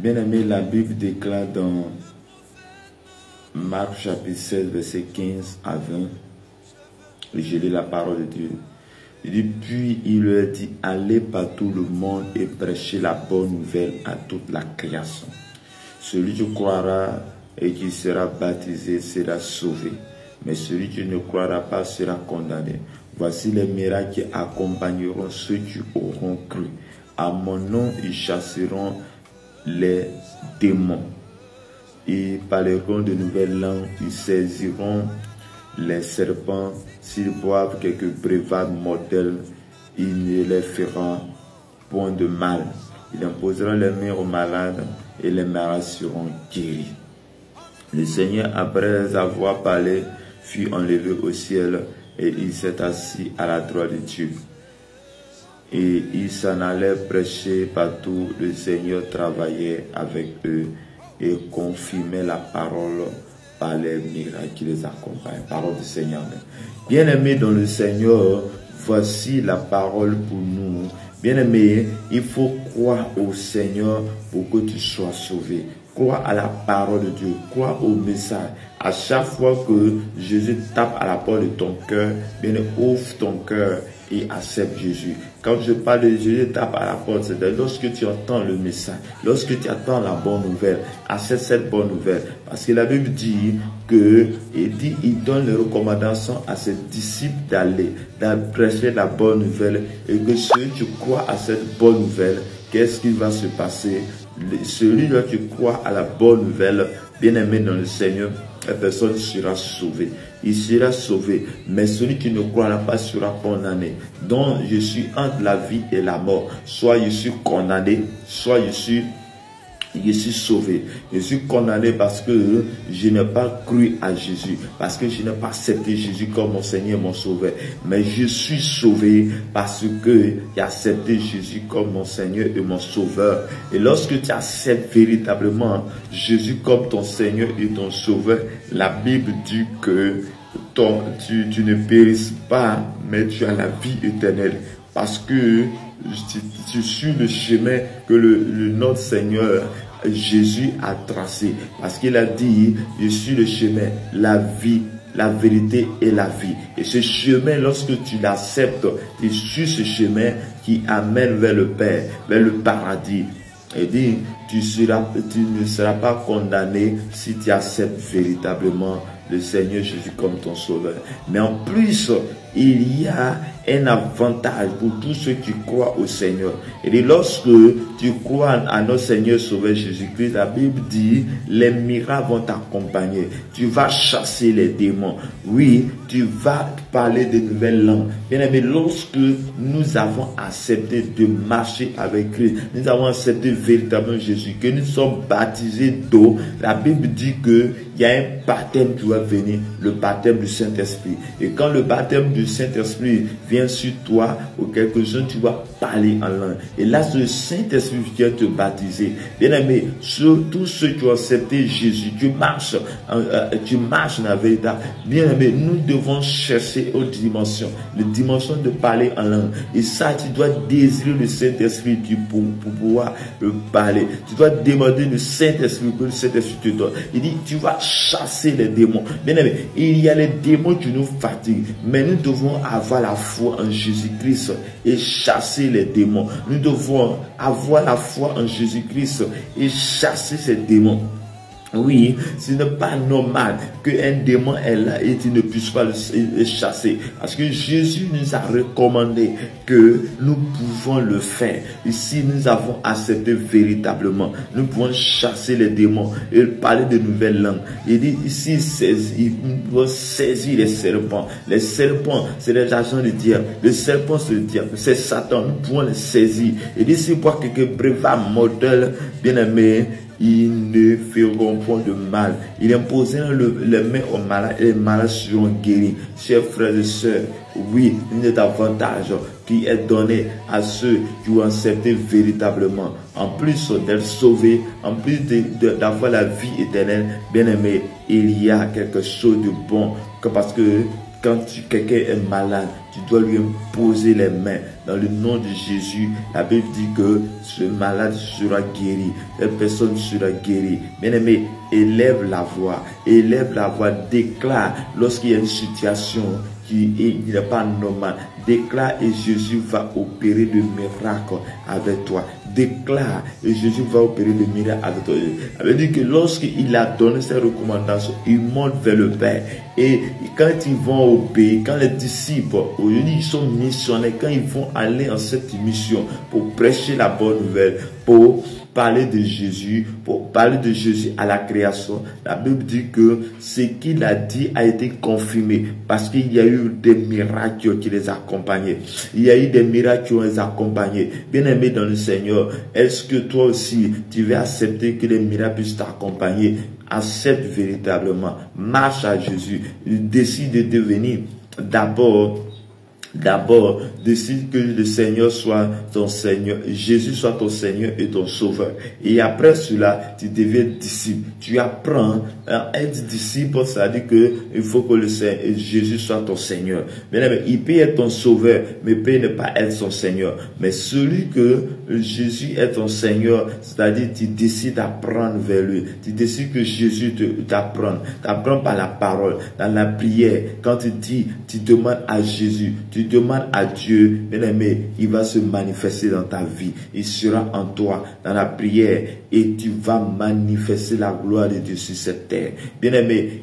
Bien-aimé, la Bible déclare dans Marc chapitre 16, verset 15 à 20, et je lis la parole de Dieu. Il dit, puis il leur dit, allez par tout le monde et prêchez la bonne nouvelle à toute la création. Celui qui croira et qui sera baptisé sera sauvé, mais celui qui ne croira pas sera condamné. Voici les miracles qui accompagneront ceux qui auront cru. À mon nom, ils chasseront les démons. Ils parleront de nouvelles langues, ils saisiront les serpents. S'ils boivent quelques breuvages mortels, ils ne les feront point de mal. Ils imposeront les mains aux malades et les malades seront guéris. Le Seigneur, après avoir parlé, fut enlevé au ciel et il s'est assis à la droite de Dieu. Et il s'en allait prêcher partout. Le Seigneur travaillait avec eux et confirmait la parole par les miracles qui les accompagnent. Parole du Seigneur. Bien-aimés dans le Seigneur, voici la parole pour nous. Bien-aimé, il faut croire au Seigneur pour que tu sois sauvé. Crois à la parole de Dieu, crois au message. À chaque fois que Jésus tape à la porte de ton cœur, bien ouvre ton cœur et accepte Jésus. Quand je parle de Jésus tape à la porte, c'est lorsque tu entends le message, lorsque tu entends la bonne nouvelle, accepte cette bonne nouvelle. Parce que la Bible dit que, il donne les recommandations à ses disciples d'aller prêcher la bonne nouvelle et que ceux qui croient à cette bonne nouvelle, qu'est-ce qui va se passer? Celui-là qui croit à la bonne nouvelle, bien-aimé dans le Seigneur, la personne sera sauvée. Il sera sauvé. Mais celui qui ne croira pas sera condamné. Donc je suis entre la vie et la mort. Soit je suis condamné, soit je suis sauvé. Je suis condamné parce que je n'ai pas cru à Jésus, parce que je n'ai pas accepté Jésus comme mon Seigneur et mon Sauveur. Mais je suis sauvé parce que j'ai accepté Jésus comme mon Seigneur et mon Sauveur. Et lorsque tu acceptes véritablement Jésus comme ton Seigneur et ton Sauveur, la Bible dit que tu ne périsses pas, mais tu as la vie éternelle. Parce que tu suis le chemin que notre Seigneur Jésus a tracé. Parce qu'il a dit, je suis le chemin, la vie, la vérité et la vie. Et ce chemin, lorsque tu l'acceptes, tu suis ce chemin qui amène vers le Père, vers le paradis. Et dit, tu ne seras pas condamné si tu acceptes véritablement le Seigneur Jésus comme ton sauveur. Mais en plus, il y a un avantage pour tous ceux qui croient au Seigneur. Et lorsque tu crois à notre Seigneur Sauveur Jésus-Christ, la Bible dit, les miracles vont t'accompagner. Tu vas chasser les démons. Oui, tu vas parler de nouvelles langues. Bien aimé, lorsque nous avons accepté de marcher avec Christ, nous avons accepté véritablement Jésus, que nous sommes baptisés d'eau, la Bible dit que il y a un baptême qui va venir, le baptême du Saint-Esprit. Et quand le baptême du Saint-Esprit vient sur toi ou quelque chose, tu vas parler en langue. Et là, le Saint-Esprit vient te baptiser. Bien aimé, sur tous ceux qui ont accepté Jésus, tu marches dans la vérité. Bien aimé, nous devons chercher aux dimensions, les dimensions de parler en langue. Et ça, tu dois désirer le Saint-Esprit pour pouvoir le parler. Tu dois demander le Saint-Esprit que le Saint-Esprit te donne. Il dit, tu vas chasser les démons. Bien aimé, il y a les démons qui nous fatiguent, mais nous devons avoir la foi en Jésus-Christ et chasser les démons. Nous devons avoir la foi en Jésus-Christ et chasser ces démons. Oui, ce n'est pas normal qu'un démon est là et tu ne puisses pas le chasser. Parce que Jésus nous a recommandé que nous pouvons le faire. Ici, nous avons accepté véritablement. Nous pouvons chasser les démons et parler de nouvelles langues. Il dit ici, nous pouvons saisir les serpents. Les serpents, c'est les agents du diable. Le serpent, c'est le diable. C'est Satan. Nous pouvons les saisir. Il dit si pour quelques brevets mortels, bien aimés, ils ne feront point de mal. Il imposeront les mains aux malades et les malades seront guéris. Chers frères et sœurs, oui, il y a davantage qui est donné à ceux qui ont accepté véritablement. En plus d'être sauvés, en plus d'avoir la vie éternelle, bien aimé, il y a quelque chose de bon. Parce que Quand quelqu'un est malade, tu dois lui imposer les mains. Dans le nom de Jésus, la Bible dit que ce malade sera guéri. Cette personne sera guérie. Bien-aimé, élève la voix, déclare lorsqu'il y a une situation qui n'est pas normale. Déclare et Jésus va opérer le miracle avec toi. Déclare et Jésus va opérer le miracle avec toi. Ça veut dire que lorsqu'il a donné ses recommandations, il monte vers le Père. Et quand ils vont au pays, quand les disciples, aujourd'hui ils sont missionnaires, quand ils vont aller en cette mission pour prêcher la bonne nouvelle, pour parler de Jésus, à la création, la Bible dit que ce qu'il a dit a été confirmé parce qu'il y a eu des miracles qui les accompagnaient. Il y a eu des miracles qui les accompagnés. Bien-aimé dans le Seigneur, est-ce que toi aussi, tu veux accepter que les miracles puissent t'accompagner? Accepte véritablement, marche à Jésus, décide de devenir D'abord, décide que le Seigneur soit ton Seigneur, Jésus soit ton Seigneur et ton Sauveur. Et après cela, tu deviens disciple. Tu apprends à être disciple, c'est-à-dire que il faut que Jésus soit ton Seigneur. Mais il peut être ton Sauveur, mais peut ne pas être son Seigneur. Mais celui que Jésus est ton Seigneur, c'est-à-dire tu décides d'apprendre vers lui. Tu décides que Jésus t'apprend. T'apprends par la parole, dans la prière. Quand tu dis, tu demandes à Jésus, tu demandes à Dieu, bien-aimé, il va se manifester dans ta vie. Il sera en toi, dans la prière, et tu vas manifester la gloire de Dieu sur cette terre. Bien-aimé,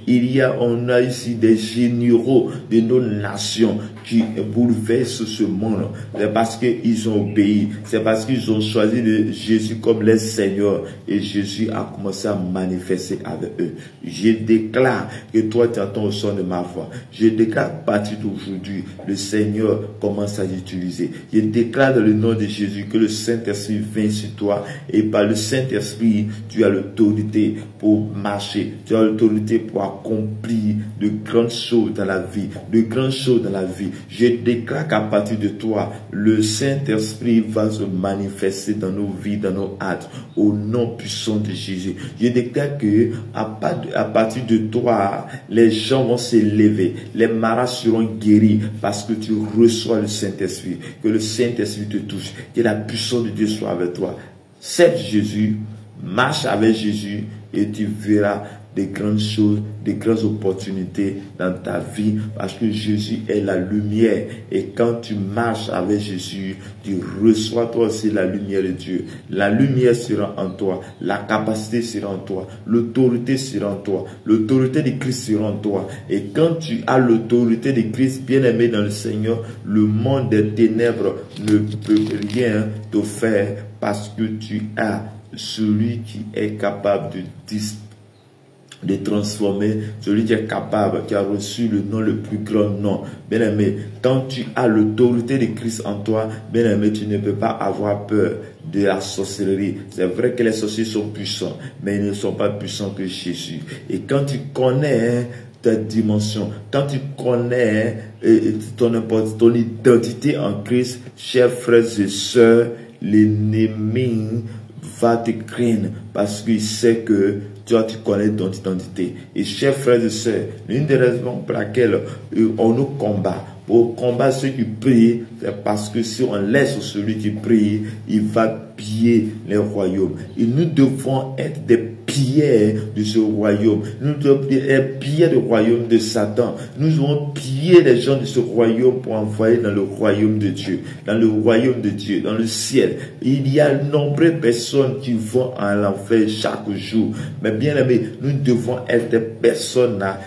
on a ici des généraux de nos nations qui bouleversent ce monde. C'est parce qu'ils ont obéi. C'est parce qu'ils ont choisi Jésus comme leur Seigneur. Et Jésus a commencé à manifester avec eux. Je déclare que toi, tu entends au son de ma voix. Je déclare à partir d'aujourd'hui, le Seigneur commence à l'utiliser. Je déclare dans le nom de Jésus que le Saint-Esprit vient sur toi. Et par le Saint-Esprit, tu as l'autorité pour marcher. Tu as l'autorité pour accomplir de grandes choses dans la vie. De grandes choses dans la vie. Je déclare qu'à partir de toi, le Saint-Esprit va se manifester dans nos vies, dans nos actes, au nom puissant de Jésus. Je déclare que à partir de toi, les gens vont s'élever, les malades seront guéris parce que tu reçois le Saint-Esprit, que le Saint-Esprit te touche, que la puissance de Dieu soit avec toi. Accepte Jésus, marche avec Jésus et tu verras des grandes choses, des grandes opportunités dans ta vie parce que Jésus est la lumière. Et quand tu marches avec Jésus, tu reçois toi aussi la lumière de Dieu. La lumière sera en toi, la capacité sera en toi, l'autorité sera en toi, l'autorité de Christ sera en toi. Et quand tu as l'autorité de Christ, bien-aimé dans le Seigneur, le monde des ténèbres ne peut rien te faire parce que tu as celui qui est capable de transformer, celui qui est capable, qui a reçu le nom, le plus grand nom. Bien-aimé, quand tu as l'autorité de Christ en toi, bien-aimé, tu ne peux pas avoir peur de la sorcellerie. C'est vrai que les sorciers sont puissants, mais ils ne sont pas puissants que Jésus. Et quand tu connais ta dimension, quand tu connais ton identité en Christ, chers frères et sœurs, l'ennemi va te craindre parce qu'il sait que toi, tu connais ton identité. Et chers frères et sœurs, l'une des raisons pour laquelle on nous combat, pour combattre ceux qui prient, c'est parce que si on laisse celui qui prie, il va piller les royaumes. Et nous devons être des pierres de ce royaume. Nous devons être pierres du royaume de Satan. Nous devons piller les gens de ce royaume pour envoyer dans le royaume de Dieu. Dans le royaume de Dieu, dans le ciel. Il y a de nombreuses personnes qui vont à l'enfer chaque jour. Mais bien aimé, nous devons être des personnes là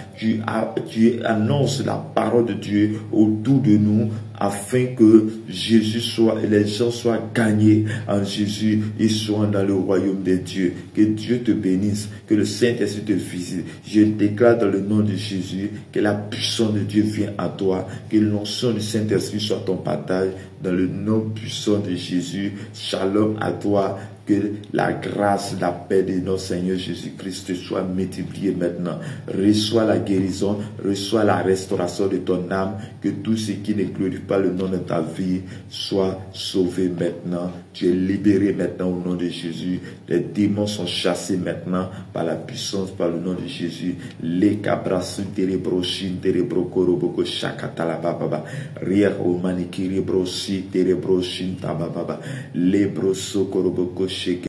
qui annoncent la parole de Dieu autour de nous, afin que Jésus les gens soient gagnés en Jésus et soient dans le royaume de Dieu. Que Dieu te bénisse, que le Saint-Esprit te visite. Je déclare dans le nom de Jésus que la puissance de Dieu vienne à toi, que l'onction du Saint-Esprit soit ton partage dans le nom puissant de Jésus. Shalom à toi. Que Que la grâce, la paix de notre Seigneur Jésus-Christ soit multipliée maintenant. Reçois la guérison, reçois la restauration de ton âme. Que tout ce qui ne glorifie pas le nom de ta vie soit sauvé maintenant. Tu es libéré maintenant au nom de Jésus. Les démons sont chassés maintenant par la puissance, par le nom de Jésus. Les cabrasu terebroshin terebrokoroboko shakatalababa. Ria omanikiri brosi terebroshin tabababa. Les brosokoroboko shake.